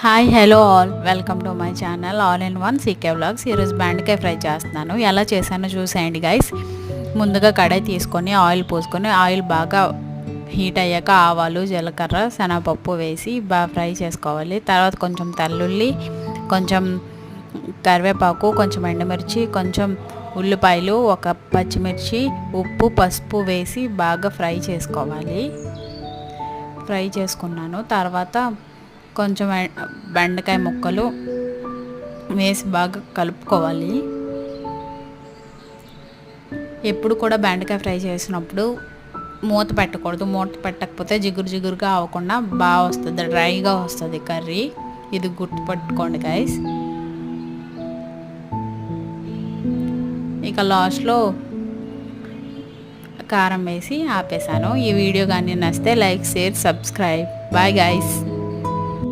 Hi hello all welcome to my channel all in one CK vlogs. ఈరోజు బెండకాయ fry చేస్తున్నాను. ఎలా చేశానో చూసేయండి గైస్. ముందుగా కడాయి తీసుకొని ఆయిల్ పోసుకొని ఆయిల్ బాగా హీట్ అయ్యాక ఆవాలు, జీలకర్ర, శనగపప్పు వేసి బాగా ఫ్రై చేసుకోవాలి. తర్వాత కొంచెం తెల్లుల్లి, కొంచెం కరివేపాకు, కొంచెం ఎండుమిర్చి, కొంచెం ఉల్లిపాయలు, ఒక పచ్చిమిర్చి, ఉప్పు, పసుపు వేసి బాగా ఫ్రై చేసుకోవాలి. ఫ్రై చేసుకున్నాను. తర్వాత కొంచెం బెండకాయ ముక్కలు వేసి బాగా కలుపుకోవాలి. ఎప్పుడు కూడా బెండకాయ ఫ్రై చేసినప్పుడు మూత పెట్టకూడదు. మూత పెట్టకపోతే జిగురుగా అవ్వకుండా బాగా వస్తుంది, డ్రైగా వస్తుంది కర్రీ. ఇది గుర్తుపట్టుకోండి గైస్. ఇక లాస్ట్లో కారం వేసి ఆపేసాను. ఈ వీడియో కానీ నచ్చితే like, share, subscribe. Bye guys.